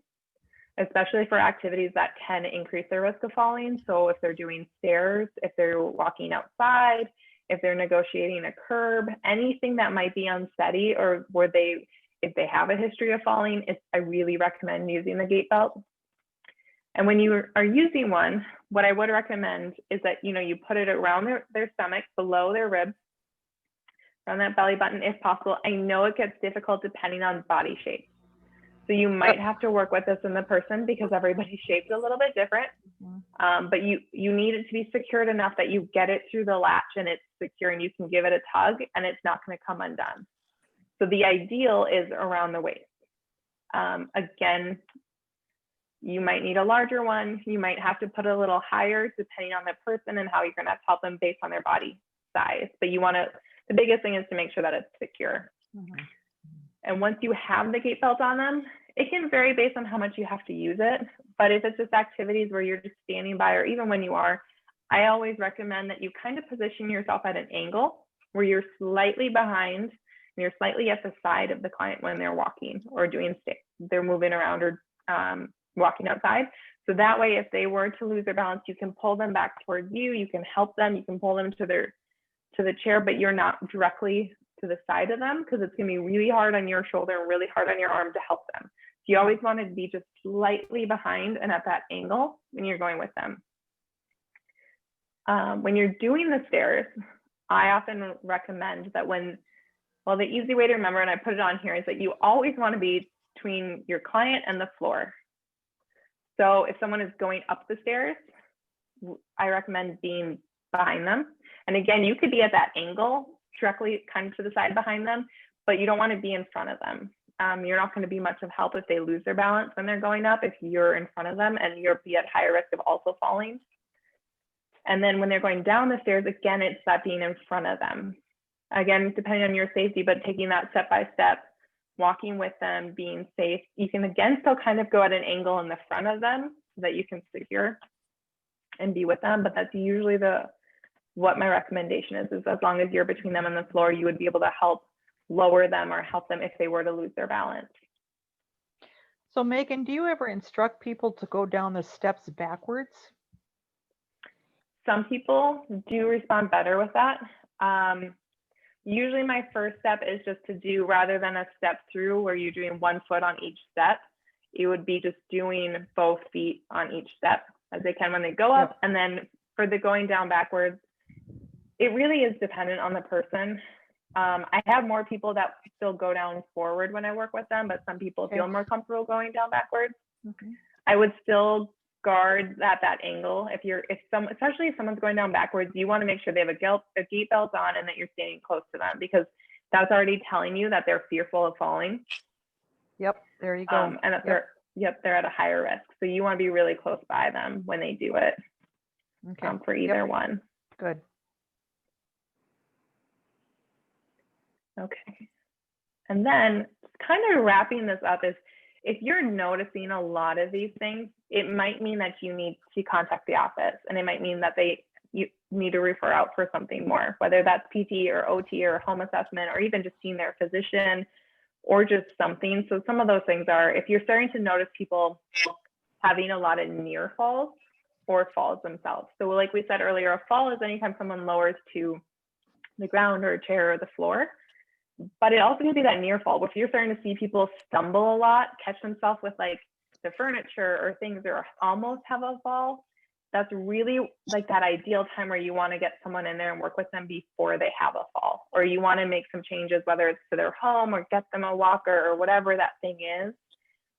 especially for activities that can increase their risk of falling. So if they're doing stairs, if they're walking outside, if they're negotiating a curb, anything that might be unsteady, or if they have a history of falling, I really recommend using the gait belt. And when you are using one, what I would recommend is that, you put it around their stomach, below their ribs, around that belly button if possible. I know it gets difficult depending on body shape. So you might have to work with this in the person, because everybody's shape's a little bit different. But you need it to be secured enough that you get it through the latch and it's secure and you can give it a tug and it's not going to come undone. So the ideal is around the waist. Again, you might need a larger one. You might have to put a little higher depending on the person and how you're going to help them based on their body size. But the biggest thing is to make sure that it's secure. And once you have the gait belt on them, it can vary based on how much you have to use it. But if it's just activities where you're just standing by, or even when you are, I always recommend that you kind of position yourself at an angle where you're slightly behind and you're slightly at the side of the client when they're walking or they're moving around or walking outside. So that way, if they were to lose their balance, you can pull them back towards you, you can help them, you can pull them to the chair, but you're not directly to the side of them, because it's going to be really hard on your shoulder and really hard on your arm to help them. So you always want to be just slightly behind and at that angle when you're going with them. When you're doing the stairs, I often recommend that the easy way to remember, and I put it on here, is that you always want to be between your client and the floor. So if someone is going up the stairs, I recommend being behind them. And again, you could be at that angle directly kind of to the side behind them, but you don't want to be in front of them. You're not going to be much of help if they lose their balance when they're going up, if you're in front of them and you'll be at higher risk of also falling. And then when they're going down the stairs, again, it's that being in front of them. Again, depending on your safety, but taking that step by step, walking with them, being safe. You can again still kind of go at an angle in the front of them so that you can secure and be with them, but that's usually what my recommendation is as long as you're between them and the floor, you would be able to help lower them or help them if they were to lose their balance. So Megan, do you ever instruct people to go down the steps backwards? Some people do respond better with that. Usually my first step is just to do, rather than a step through where you're doing 1 foot on each step, it would be just doing both feet on each step as they can when they go up. Yep. And then for the going down backwards, it really is dependent on the person. I have more people that still go down forward when I work with them, but some people feel more comfortable going down backwards. Okay. I would still guard that angle. Especially if someone's going down backwards, you want to make sure they have a gait belt on and that you're standing close to them, because that's already telling you that they're fearful of falling. Yep, there you go. And that they're at a higher risk. So you want to be really close by them when they do it. Okay. For either one. Good. Okay. And then kind of wrapping this up is, if you're noticing a lot of these things, it might mean that you need to contact the office, and it might mean that you need to refer out for something more, whether that's PT or OT or home assessment, or even just seeing their physician or just something. So some of those things are, if you're starting to notice people having a lot of near falls or falls themselves. So like we said earlier, a fall is anytime someone lowers to the ground or a chair or the floor. But it also could be that near fall, if you're starting to see people stumble a lot, catch themselves with like the furniture or things, or almost have a fall, that's really like that ideal time where you want to get someone in there and work with them before they have a fall, or you want to make some changes, whether it's to their home or get them a walker or whatever that thing is,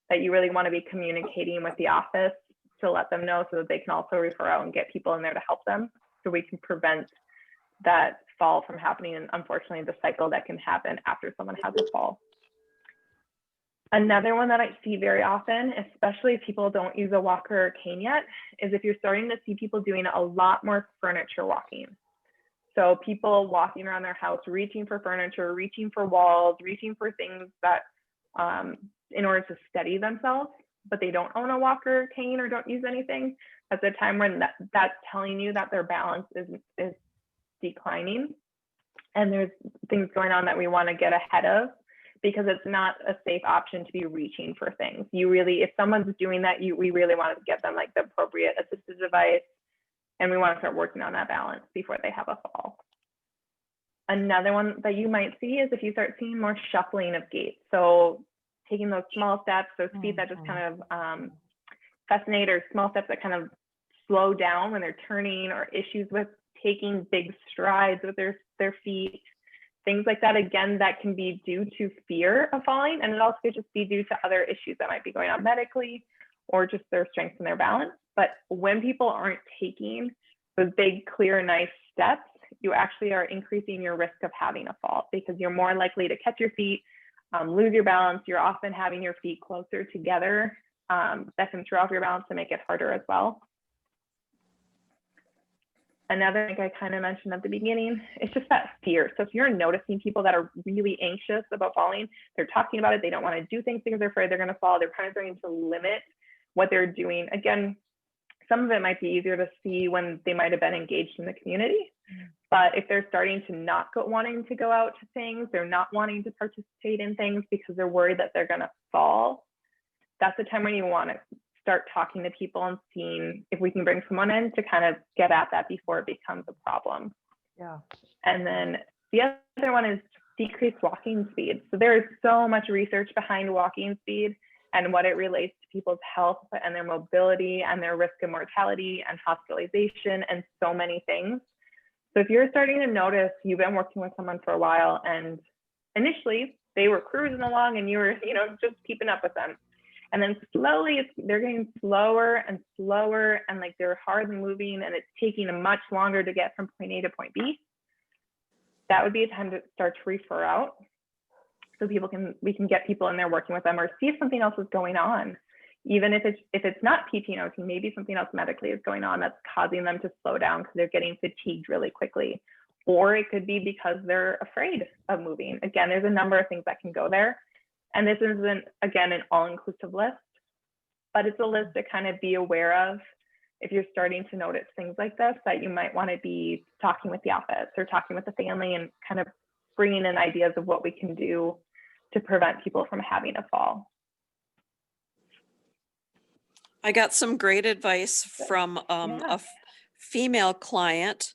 that you really want to be communicating with the office to let them know, so that they can also refer out and get people in there to help them, so we can prevent that fall from happening, and unfortunately the cycle that can happen after someone has a fall. Another one that I see very often, especially if people don't use a walker or cane yet, is if you're starting to see people doing a lot more furniture walking. So people walking around their house, reaching for furniture, reaching for walls, reaching for things that in order to steady themselves, but they don't own a walker or cane or don't use anything. That's a time when that's telling you that their balance is declining, and there's things going on that we want to get ahead of, because it's not a safe option to be reaching for things. If someone's doing that, we really want to get them like the appropriate assistive device, and we want to start working on that balance before they have a fall. Another one that you might see is if you start seeing more shuffling of gait. So taking those small steps, those feet that just kind of fascinate, or small steps that kind of slow down when they're turning, or issues with taking big strides with their feet, things like that. Again, that can be due to fear of falling, and it also could just be due to other issues that might be going on medically, or just their strength and their balance. But when people aren't taking those big, clear, nice steps, you actually are increasing your risk of having a fall, because you're more likely to catch your feet, lose your balance. You're often having your feet closer together. That can throw off your balance and make it harder as well. Another thing I kind of mentioned at the beginning, it's just that fear. So if you're noticing people that are really anxious about falling, they're talking about it, they don't want to do things because they're afraid they're going to fall, they're kind of starting to limit what they're doing. Again, some of it might be easier to see when they might have been engaged in the community. But if they're starting to not wanting to go out to things, they're not wanting to participate in things because they're worried that they're going to fall, that's the time when you want to start talking to people and seeing if we can bring someone in to kind of get at that before it becomes a problem. Yeah. And then the other one is decreased walking speed. So there is so much research behind walking speed and what it relates to people's health and their mobility and their risk of mortality and hospitalization and so many things. So if you're starting to notice you've been working with someone for a while and initially they were cruising along and you were, just keeping up with them. And then slowly they're getting slower and slower and like they're hardly moving and it's taking them much longer to get from point A to point B. That would be a time to start to refer out. So we can get people in there working with them or see if something else is going on. Even if it's not PT, maybe something else medically is going on that's causing them to slow down because they're getting fatigued really quickly. Or it could be because they're afraid of moving. Again, there's a number of things that can go there. And this isn't, again, an all-inclusive list, but it's a list to kind of be aware of if you're starting to notice things like this, that you might want to be talking with the office or talking with the family and kind of bringing in ideas of what we can do to prevent people from having a fall. I got some great advice from Yeah. female client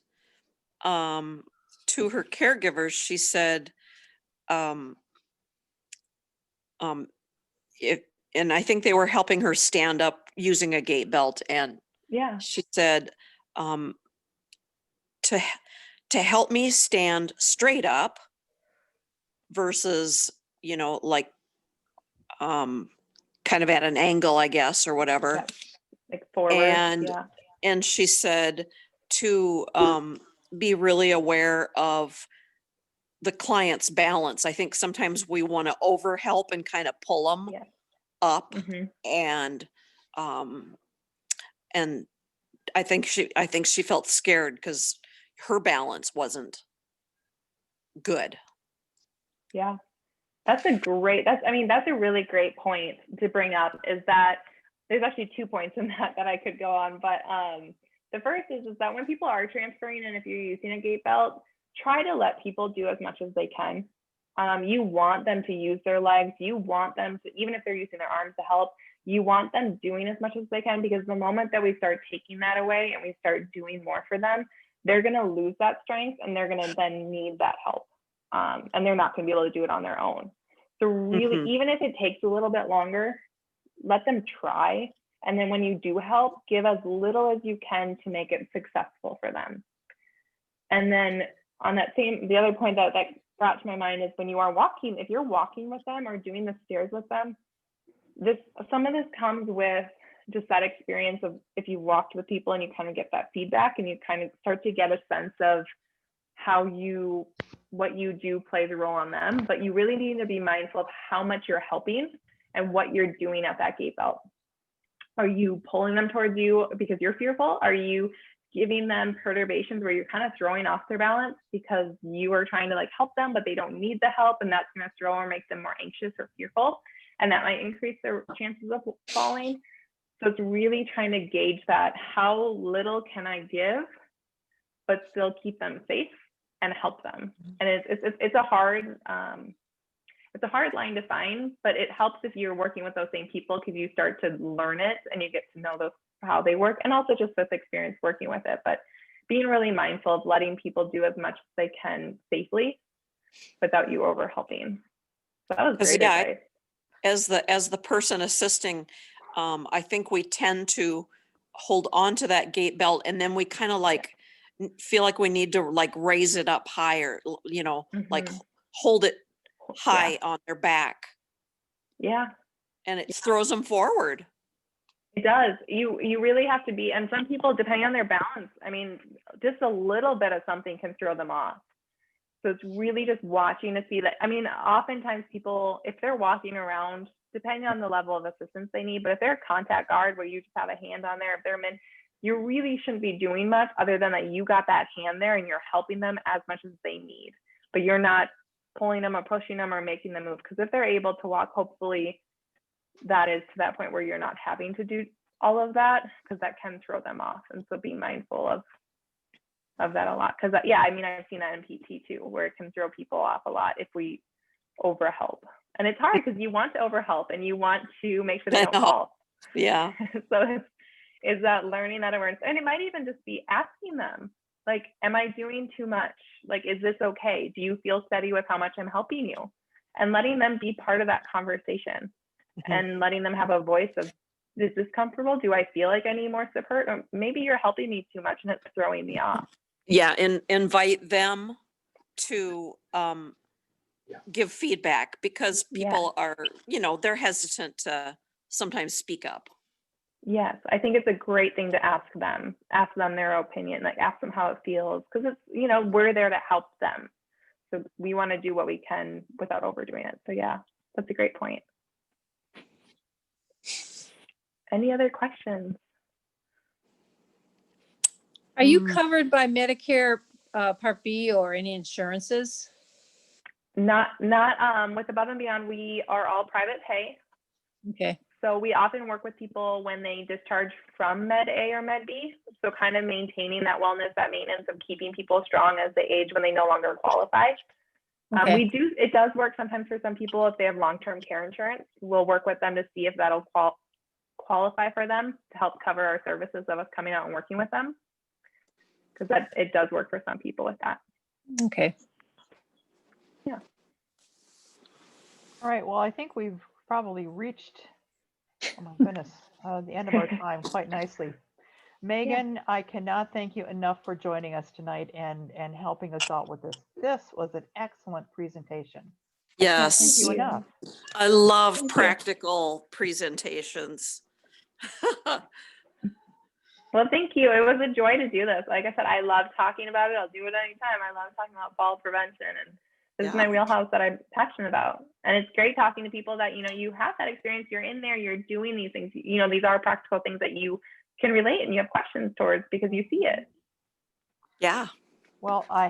to her caregivers. She said, and I think they were helping her stand up using a gait belt. And Yeah. she said, to help me stand straight up versus, kind of at an angle, I guess, or whatever. Yep. Like forward. And yeah. and she said to be really aware of the client's balance. I think sometimes we want to overhelp and kind of pull them Yeah. up, Mm-hmm. and I think she felt scared because her balance wasn't good. Yeah. That's a really great point to bring up, is that there's actually 2 points in that I could go on. But the first is that when people are transferring and if you're using a gait belt, try to let people do as much as they can. You want them to use their legs. You want them to, even if they're using their arms to help, you want them doing as much as they can, because the moment that we start taking that away and we start doing more for them, they're going to lose that strength and they're going to then need that help. And they're not going to be able to do it on their own. So really, even if it takes a little bit longer, let them try. And then when you do help, give as little as you can to make it successful for them. And then on the other point that brought to my mind is when you are walking, if you're walking with them or doing the stairs with them, some of this comes with just that experience of if you walked with people and you kind of get that feedback and you kind of start to get a sense of what you do plays a role on them, but you really need to be mindful of how much you're helping and what you're doing at that gait belt. Are you pulling them towards you because you're fearful? Are you giving them perturbations where you're kind of throwing off their balance because you are trying to help them, but they don't need the help, and that's going to throw or make them more anxious or fearful, and that might increase their chances of falling? So it's really trying to gauge that. How little can I give, but still keep them safe and help them? And it's a hard line to find, but it helps if you're working with those same people, because you start to learn it and you get to know how they work, and also just with experience working with it. But being really mindful of letting people do as much as they can safely without you over helping. So that was great advice. As the person assisting, I think we tend to hold on to that gait belt, and then we kind of feel like we need to raise it up higher, hold it high on their back. Yeah. And it throws them forward. It does. You really have to be, and some people, depending on their balance, just a little bit of something can throw them off. So it's really just watching to see that. Oftentimes people, if they're walking around, depending on the level of assistance they need, but if they're a contact guard where you just have a hand on there, if they're you really shouldn't be doing much other than that you got that hand there and you're helping them as much as they need, but you're not pulling them or pushing them or making them move. Because if they're able to walk, hopefully that is to that point where you're not having to do all of that, because that can throw them off. And so be mindful of that a lot. Because yeah, I mean, I've seen that in PT too, where it can throw people off a lot if we overhelp. And it's hard because you want to overhelp and you want to make sure they I don't know. fall. Yeah. So is that learning that awareness? And it might even just be asking them, like, am I doing too much? Like, is this okay? Do you feel steady with how much I'm helping you? And letting them be part of that conversation and letting them have a voice of, is this comfortable? Do I feel like I need more support? Or maybe you're helping me too much and it's throwing me off. Yeah, and invite them to give feedback, because people are, they're hesitant to sometimes speak up. Yes, I think it's a great thing to ask them their opinion, like ask them how it feels, because it's, we're there to help them. So we want to do what we can without overdoing it. So yeah, that's a great point. Any other questions? Are you covered by Medicare Part B or any insurances? Not with Above and Beyond, we are all private pay. Okay. So we often work with people when they discharge from Med A or Med B. So kind of maintaining that wellness, that maintenance of keeping people strong as they age when they no longer qualify. Okay. It does work sometimes for some people if they have long-term care insurance. We'll work with them to see if that'll qualify for them to help cover our services of us coming out and working with them. Because it does work for some people with that. Okay. Yeah. All right, well, I think we've probably reached, oh my goodness, the end of our time quite nicely. Megan, I cannot thank you enough for joining us tonight and helping us out with this. This was an excellent presentation. Yes. Thank you enough. I love Thank you. practical presentations. Well, thank you. It was a joy to do this. Like I said, I love talking about it. I'll do it anytime. I love talking about fall prevention, and this is my wheelhouse that I'm passionate about. And it's great talking to people that, you have that experience. You're in there, you're doing these things. These are practical things that you can relate and you have questions towards because you see it. Yeah. Well, I